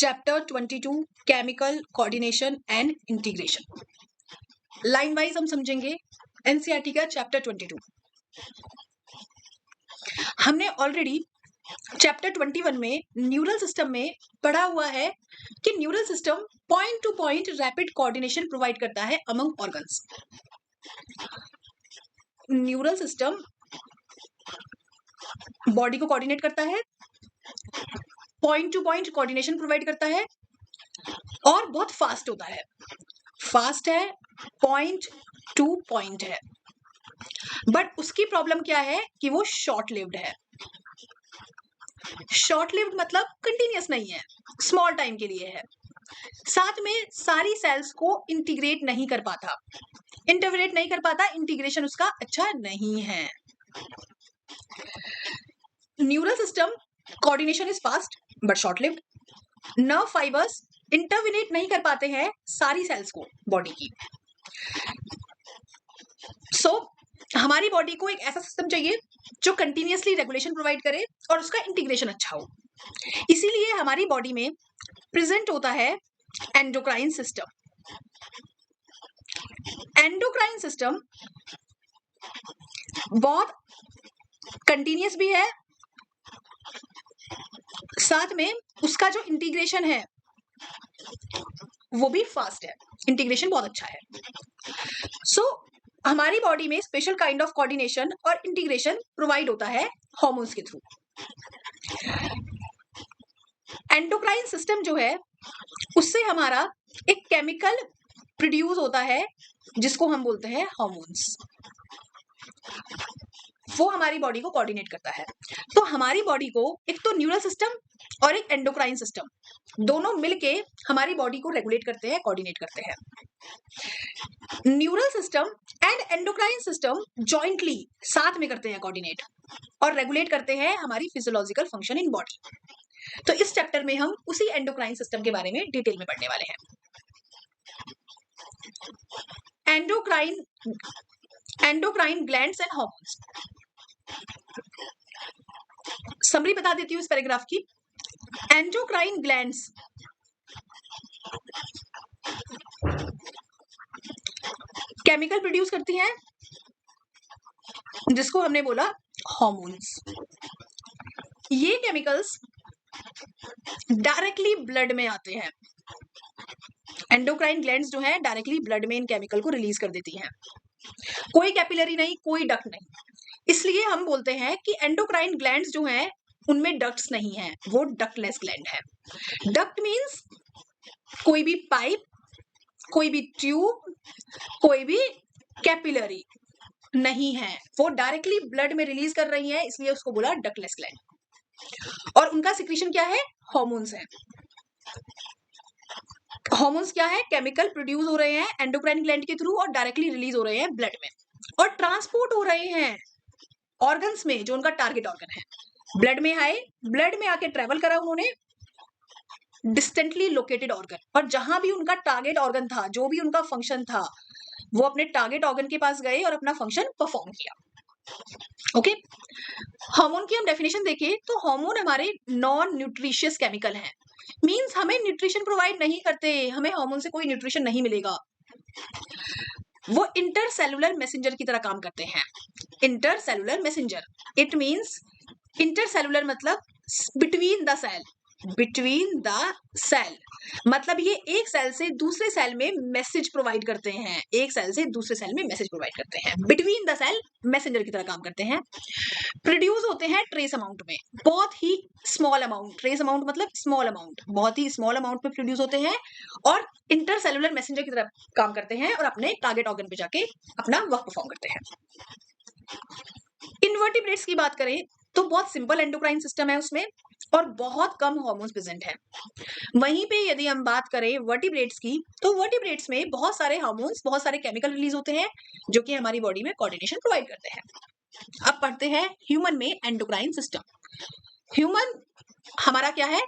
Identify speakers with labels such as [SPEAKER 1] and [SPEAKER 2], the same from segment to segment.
[SPEAKER 1] Chapter 22 chemical coordination and integration. Line wise हम समझेंगे NCERT का चैप्टर 22। हमने ऑलरेडी चैप्टर 21 में न्यूरल सिस्टम में पढ़ा हुआ है कि neural system point two point rapid coordination provide करता है among organs. Neural system body को कोऑर्डिनेट करता है, point two point coordination provide करता है और बहुत फास्ट होता है। फास्ट है, पॉइंट टू पॉइंट है, बट उसकी प्रॉब्लम क्या है कि वो शॉर्ट लिव्ड है। शॉर्ट लिव्ड मतलब कंटिन्यूअस नहीं है, स्मॉल टाइम के लिए है। साथ में सारी सेल्स को इंटीग्रेट नहीं कर पाता, इंटीग्रेशन उसका अच्छा नहीं है। Neural system coordination is fast but short lived. Nerve fibres innervate नहीं कर पाते हैं सारी सेल्स को बॉडी की। हमारी बॉडी को एक ऐसा सिस्टम चाहिए जो कंटिन्यूअसली रेगुलेशन प्रोवाइड करे और उसका इंटीग्रेशन अच्छा हो। इसीलिए हमारी बॉडी में प्रेजेंट होता है एंडोक्राइन सिस्टम। एंडोक्राइन सिस्टम बहुत कंटिन्यूअस भी है, साथ में उसका जो इंटीग्रेशन है वो भी फास्ट है, इंटीग्रेशन बहुत अच्छा है। हमारी बॉडी में स्पेशल काइंड ऑफ कोऑर्डिनेशन और इंटीग्रेशन प्रोवाइड होता है हार्मोन्स के थ्रू। एंडोक्राइन सिस्टम जो है उससे हमारा एक केमिकल प्रोड्यूस होता है जिसको हम बोलते हैं हार्मोन्स। वो हमारी बॉडी को कोऑर्डिनेट करता है। तो हमारी बॉडी को एक तो न्यूरल सिस्टम और एक एंडोक्राइन सिस्टम दोनों मिलके हमारी बॉडी को रेगुलेट करते हैं, कोऑर्डिनेट करते हैं। Neural system and endocrine system jointly साथ में करते हैं कोऑर्डिनेट और रेगुलेट करते हैं हमारी फिजियोलॉजिकल फंक्शन इन बॉडी। तो इस चैप्टर में हम उसी एंडोक्राइन सिस्टम के बारे में डिटेल में पढ़ने वाले हैं। Endocrine glands and hormones. Summary बता देती हूँ इस पैराग्राफ की। एंडोक्राइन ग्लैंड्स केमिकल प्रोड्यूस करती हैं जिसको हमने बोला हार्मोन्स। ये केमिकल्स डायरेक्टली ब्लड में आते हैं। एंडोक्राइन ग्लैंड्स जो है डायरेक्टली ब्लड में इन केमिकल को रिलीज कर देती हैं। कोई कैपिलरी नहीं, कोई डक्ट नहीं। इसलिए हम बोलते हैं कि एंडोक्राइन ग्लैंड्स जो हैं उनमें डक्ट्स नहीं है, वो डक्टलेस ग्लैंड है। डक्ट मींस कोई भी पाइप, कोई भी ट्यूब, कोई भी कैपिलरी नहीं है, वो डायरेक्टली ब्लड में रिलीज कर रही है, इसलिए उसको बोला डक्टलेस ग्लैंड। और उनका सिक्रीशन क्या है? हार्मोन्स है। हार्मोन्स क्या है? केमिकल प्रोड्यूस हो रहे हैं एंडोक्राइन ग्लैंड के थ्रू और डायरेक्टली रिलीज हो रहे हैं ब्लड में और ट्रांसपोर्ट हो रहे हैं ऑर्गन्स में जो उनका टारगेट ऑर्गन है। ब्लड में आए, ब्लड में आके ट्रेवल करा उन्होंने डिस्टेंटली लोकेटेड ऑर्गन, और जहां भी उनका टारगेट ऑर्गन था, जो भी उनका फंक्शन था, वो अपने टारगेट ऑर्गन के पास गए और अपना फंक्शन परफॉर्म किया। ओके, हार्मोन की हम डेफिनेशन देखें तो हार्मोन हमारे नॉन न्यूट्रिशियस केमिकल हैं। मींस हमें न्यूट्रिशन प्रोवाइड नहीं करते, हमें हार्मोन से कोई न्यूट्रिशन नहीं मिलेगा। वो इंटरसेलुलर मैसेंजर की तरह काम करते हैं। Intercellular messenger, it means intercellular मतलब between the cell, between the cell मतलब ये एक सेल से दूसरे सेल में मैसेज प्रोवाइड करते हैं, एक सेल से दूसरे सेल में मैसेज प्रोवाइड करते हैं, बिटवीन द सेल मैसेंजर की तरह काम करते हैं। प्रोड्यूस होते हैं ट्रेस अमाउंट में, बहुत ही स्मॉल अमाउंट। ट्रेस अमाउंट मतलब स्मॉल अमाउंट, बहुत ही स्मॉल अमाउंट में प्रोड्यूस होते हैं और इंटरसेलुलर मैसेंजर की तरह काम करते हैं और अपने टारगेट ऑर्गन पे जाके अपना वर्क परफॉर्म करते हैं। इनवर्टिब्रेट्स की बात करें तो बहुत सिंपल एंडोक्राइन सिस्टम है उसमें और बहुत कम हार्मोन्स प्रेजेंट है। वहीं पे यदि हम बात करें वर्टिब्रेट्स की, तो वर्टिब्रेट्स में बहुत सारे हार्मोन्स, बहुत सारे केमिकल रिलीज होते हैं जो कि हमारी बॉडी में कोऑर्डिनेशन प्रोवाइड करते हैं। अब पढ़ते हैं ह्यूमन में एंडोक्राइन सिस्टम। ह्यूमन हमारा क्या है?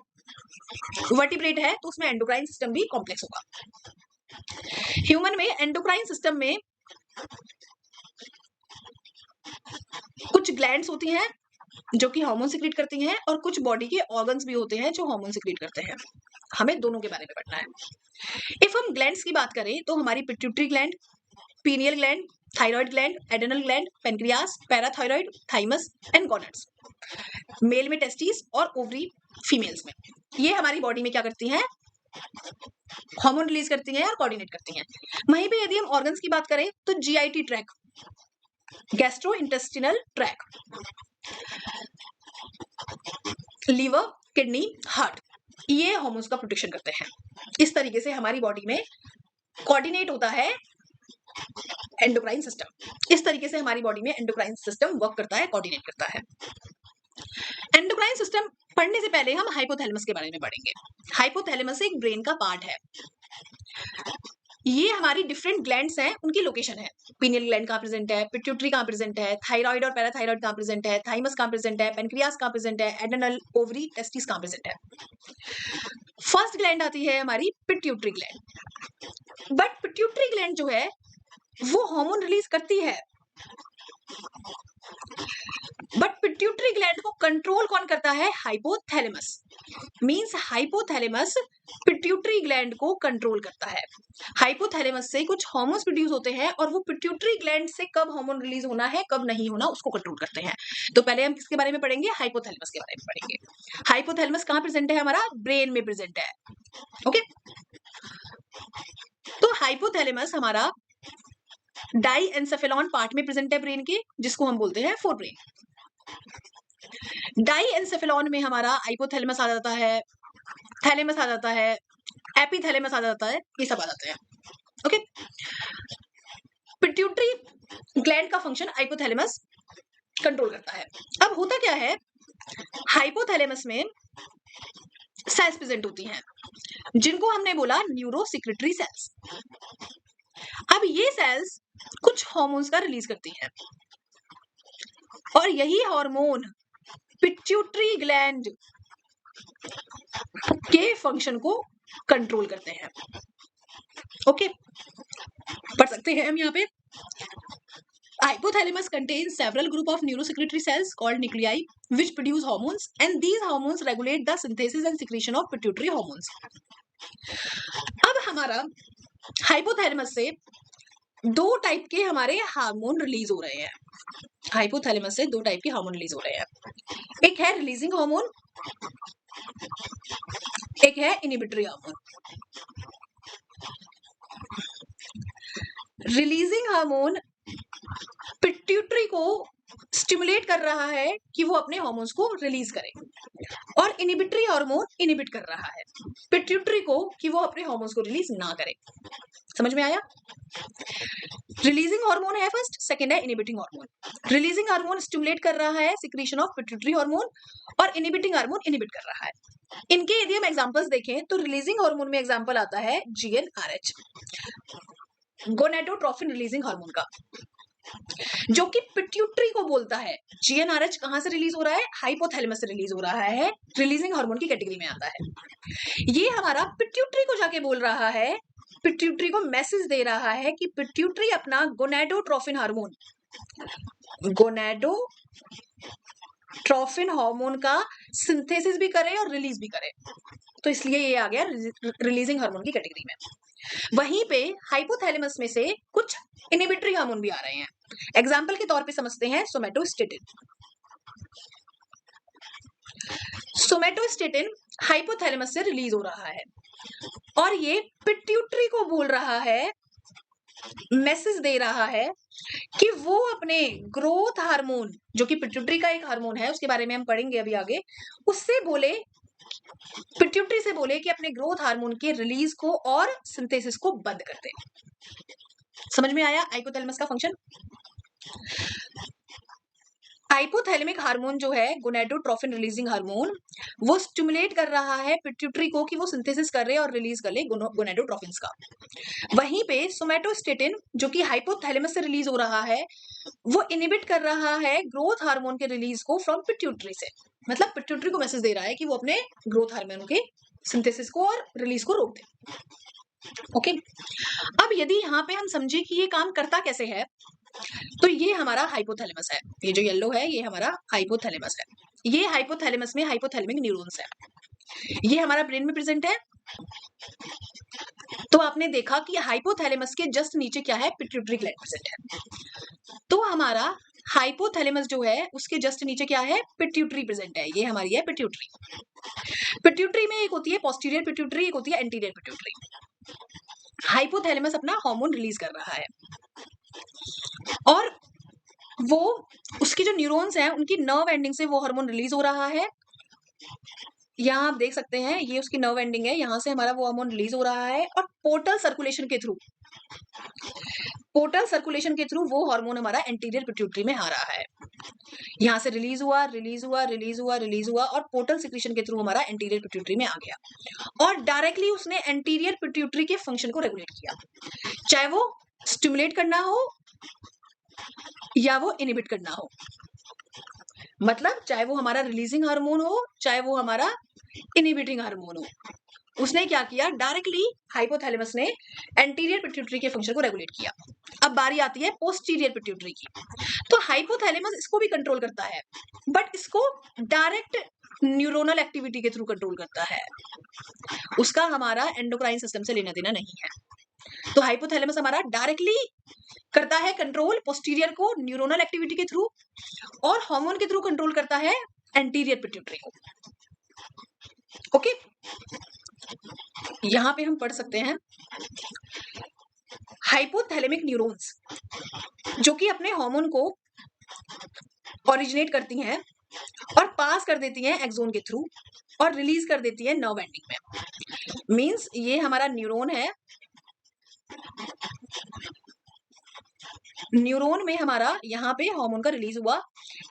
[SPEAKER 1] वर्टिब्रेट है, तो उसमें एंडोक्राइन सिस्टम भी कॉम्प्लेक्स होगा। ह्यूमन में एंडोक्राइन सिस्टम में कुछ ग्लैंड्स होती हैं जो कि हार्मोन सिक्रीट करती हैं और कुछ बॉडी के ऑर्गन्स भी होते हैं जो हार्मोन सिक्रीट करते हैं। हमें दोनों के बारे में पढ़ना है। इफ हम ग्लैंड्स की बात करें तो हमारी pituitary gland, pineal gland, thyroid gland, adrenal gland, pancreas, parathyroid, thymus and gonads. Male में टेस्टिस और ओवरी फीमेल्स में। ये हमारी बॉडी में क्या करती हैं, हार्मोन रिलीज करती हैं और कोऑर्डिनेट करती हैं। वहीं पे यदि हम ऑर्गन्स की बात करें तो GIT tract, gastro intestinal tract, liver, kidney, heart, ये हार्मोन्स का प्रोटेक्शन करते हैं। इस तरीके से हमारी बॉडी में कोऑर्डिनेट होता है एंडोक्राइन सिस्टम। इस तरीके से हमारी बॉडी में एंडोक्राइन सिस्टम वर्क करता है, कोऑर्डिनेट करता है। एंडोक्राइन सिस्टम पढ़ने से पहले हम हाइपोथैलेमस के बारे में पढ़ेंगे। हाइपोथैलेमस एक ब्रेन का पार्ट है। ये हमारी डिफरेंट ग्लैंड्स हैं, उनकी लोकेशन है। पीनियल ग्लैंड कहाँ प्रेजेंट है, पिट्यूटरी कहाँ प्रेजेंट है, थायराइड और पैराथायराइड कहाँ प्रेजेंट है, थाइमस कहाँ प्रेजेंट है, पेनक्रियास कहाँ प्रेजेंट है, एड्रेनल, ओवरी, टेस्टिस कहाँ प्रेजेंट है। फर्स्ट ग्लैंड आती है हमारी pituitary gland. But pituitary gland जो है वो हार्मोन रिलीज करती है, बट पिट्यूटरी ग्लैंड को कंट्रोल कौन करता है, hypothalamus. Means hypothalamus pituitary gland को कंट्रोल करता है। हाइपोथैलेमस से कुछ हार्मोन्स प्रोड्यूस होते हैं और वो पिट्यूटरी ग्लैंड से कब हार्मोन रिलीज होना है, कब नहीं होना, उसको कंट्रोल करते हैं। तो पहले हम किसके बारे में पढ़ेंगे, हाइपोथैलेमस के बारे में पढ़ेंगे। हाइपोथैलेमस कहाँ प्रेजेंट है, हमारा ब्रेन में प्रेजेंट है। ओके, तो हाइपोथैलेमस हमारा डाईएन्सेफेलॉन पार्ट में प्रेजेंट है ब्रेन के, जिसको हम बोलते हैं फोरब्रेन। डाईएन्सेफेलॉन में हमारा हाइपोथैलेमस आ जाता है, थैलेमस आ जाता है, एपिथैलेमस आ जाता है, ये सब आ जाते हैं। ओके, पिट्यूटरी ग्लैंड का फंक्शन हाइपोथैलेमस कंट्रोल करता है। अब होता क्या है, हाइपोथैलेमस में सेल्स प्रेजेंट होती हैं, जिनको हमने बोला न्यूरोसेक्रेटरी सेल्स। अब ये सेल्स कुछ हार्मोन्स का रिलीज करती हैं और यही हार्मोन पिट्यूटरी ग्लैंड के फंक्शन को कंट्रोल करते हैं। ओके, पढ़ सकते हैं हम यहाँ पे, hypothalamus contains several group of neurosecretory cells called nuclei which produce hormones and these hormones regulate the synthesis and secretion of pituitary hormones. अब हमारा हाइपोथैलेमस से दो टाइप के हमारे हार्मोन रिलीज हो रहे हैं। हाइपोथैलेमस से दो टाइप के हार्मोन रिलीज हो रहे हैं, एक है रिलीजिंग हार्मोन, एक है inhibitory hormone. Releasing hormone pituitary को स्टिमुलेट कर रहा है कि वो अपने हार्मोन्स को रिलीज करे, और इनहिबिटरी हार्मोन इनहिबिट कर रहा है पिट्यूटरी को कि वो अपने हार्मोन्स को रिलीज ना करे। समझ में आया? रिलीजिंग हार्मोन है फर्स्ट, सेकंड है inhibiting hormone. Releasing hormone stimulate कर रहा है सिक्रीशन ऑफ पिट्यूटरी हार्मोन और इनहिबिटिंग हार्मोन इनहिबिट कर रहा है। इनके यदि हम एग्जांपल्स देखें तो रिलीजिंग हार्मोन में एग्जांपल आता है GnRH, गोनेडोट्रोफिन रिलीजिंग हार्मोन का, जो कि पिट्यूटरी को बोलता है। GnRH कहां से रिलीज हो रहा है, हाइपोथैलेमस से रिलीज हो रहा है, रिलीजिंग हार्मोन की कैटेगरी में आता है। ये हमारा पिट्यूटरी को जाके बोल रहा है, पिट्यूटरी को मैसेज दे रहा है कि पिट्यूटरी अपना गोनेडोट्रोफिन हार्मोन, गोनेडोट्रोफिन हार्मोन का सिंथेसिस भी करे और रिलीज भी करे, तो इसलिए ये आ गया रिलीजिंग हार्मोन की कैटेगरी में। वहीं पे हाइपोथैलेमस में से कुछ इनहिबिटरी हार्मोन भी आ रहे हैं। एग्जाम्पल के तौर पे समझते हैं सोमेटोस्टेटिन। सोमेटोस्टेटिन हाइपोथैलेमस से रिलीज हो रहा है और ये पिट्यूटरी को बोल रहा है, मैसेज दे रहा है कि वो अपने ग्रोथ हार्मोन, जो कि पिट्यूटरी का एक हार्मोन है, उसके बारे में हम पढ़ेंगे अभी आगे, उससे बोले, पिट्यूटरी से बोले कि अपने ग्रोथ हार्मोन के रिलीज को और सिंथेसिस को बंद कर दे। समझ में आया हाइपोथैलेमस का फंक्शन? हाइपोथैलेमिक हार्मोन जो है गोनेडोट्रोफिन रिलीजिंग हार्मोन, वो स्टिमुलेट कर रहा है पिट्यूटरी को कि वो सिंथेसिस कर रहे और रिलीज कर ले गोनेडोट्रोफिन्स का। वहीं पे सोमेटोस्टेटिन जो कि हाइपोथैलेमस से रिलीज हो रहा है, वो इनहिबिट कर रहा है ग्रोथ हार्मोन के रिलीज को फ्रॉम पिट्यूटरी से। मतलब पिट्यूटरी को मैसेज दे रहा है कि वो अपने ग्रोथ हार्मोन के सिंथेसिस को और रिलीज को रोक दे। ओके, अब यदि यहाँ पे हम समझे कि ये काम करता कैसे है, तो ये हमारा हाइपोथैलेमस है, ये जो येलो है ये हमारा हाइपोथैलेमस है। ये हाइपोथैलेमस में हाइपोथैलेमिक न्यूरॉन्स है, ये हमारा ब्रेन में प्रेजेंट है। तो आपने देखा कि हाइपोथैलेमस के जस्ट नीचे क्या है, पिट्यूटरी ग्लैंड प्रेजेंट है। तो हमारा हाइपोथैलेमस जो है उसके जस्ट नीचे क्या है, पिट्यूटरी प्रेजेंट है। ये हमारी है पिट्यूटरी। पिट्यूटरी में एक होती है पोस्टीरियर पिट्यूटरी, एक होती है एंटीरियर पिट्यूटरी। हाइपोथैलेमस अपना हार्मोन रिलीज कर रहा है और वो उसकी जो न्यूरॉन्स हैं उनकी नर्व एंडिंग से वो हार्मोन रिलीज हो रहा है। यहाँ आप देख सकते हैं ये उसकी नर्व एंडिंग है, यहाँ से हमारा वो हार्मोन रिलीज हो रहा है और पोर्टल सर्कुलेशन के थ्रू वो हार्मोन हमारा एंटीरियर पिट्यूटरी में आ रहा है। यहाँ से रिलीज हुआ और पोर्टल सिक्रीशन के थ्रू हमारा एंटीरियर पिट्यूटरी में आ गया और डायरेक्टली उसने एंटीरियर पिट्यूटरी के फंक्शन को रेगुलेट किया, चाहे वो स्टिमुलेट करना हो या वो इनहिबिट करना हो। मतलब चाहे वो हमारा रिलीजिंग हार्मोन हो, चाहे वो हमारा इनहिबिटिंग हार्मोन हो, उसने क्या किया, डायरेक्टली हाइपोथैलेमस ने एंटीरियर पिट्यूटरी के फंक्शन को रेगुलेट किया। अब बारी आती है पोस्टीरियर पिट्यूटरी की। तो हाइपोथैलेमस इसको भी कंट्रोल करता है, बट इसको डायरेक्ट न्यूरोनल एक्टिविटी के थ्रू कंट्रोल करता है, उसका हमारा एंडोक्राइन सिस्टम से लेना देना नहीं है। तो हाइपोथैलेमस हमारा डायरेक्टली करता है कंट्रोल पोस्टीरियर को न्यूरोनल एक्टिविटी के थ्रू और हार्मोन के थ्रू कंट्रोल करता है एंटीरियर पिट्यूटरी को। ओके, यहां पे हम पढ़ सकते हैं हाइपोथैलेमिक न्यूरॉन्स जो कि अपने हार्मोन को ओरिजिनेट करती हैं और पास कर देती हैं एक्सोन के थ्रू और रिलीज कर देती है नर्व एंडिंग में। मींस ये हमारा न्यूरॉन है, न्यूरॉन में हमारा यहाँ पे हार्मोन का रिलीज हुआ,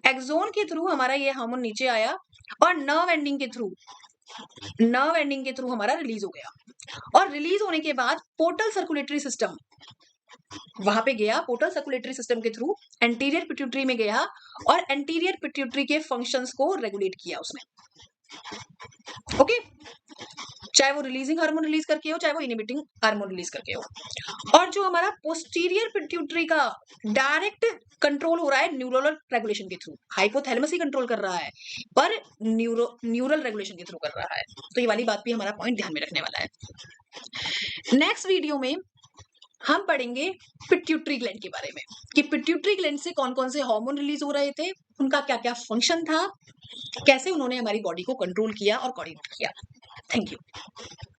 [SPEAKER 1] एक्सोन के थ्रू हमारा ये हार्मोन नीचे आया और नर्व एंडिंग के थ्रू हमारा रिलीज हो गया और रिलीज होने के बाद पोर्टल सर्कुलेटरी सिस्टम वहां पे गया, पोर्टल सर्कुलेटरी सिस्टम के थ्रू एंटीरियर पिट्यूटरी में गया और एंटीरियर पिट्यूटरी के फंक्शंस को रेगुलेट किया उसने। ओके, चाहे वो रिलीजिंग हार्मोन रिलीज करके हो, चाहे वो इनहिबिटिंग हार्मोन रिलीज करके हो। और जो हमारा पोस्टीरियर पिट्यूटरी का डायरेक्ट कंट्रोल हो रहा है न्यूरल रेगुलेशन के थ्रू, हाइपोथैलेमस ही कंट्रोल कर रहा है पर न्यूरल रेगुलेशन के थ्रू कर रहा है। तो ये वाली बात भी हमारा पॉइंट ध्यान में रखने वाला है। नेक्स्ट वीडियो में हम पढ़ेंगे पिट्यूटरी ग्लैंड के बारे में कि पिट्यूटरी ग्लैंड से कौन कौन से हार्मोन रिलीज हो रहे थे, उनका क्या क्या फंक्शन था, कैसे उन्होंने हमारी बॉडी को कंट्रोल किया और कोऑर्डिनेट किया। Thank you.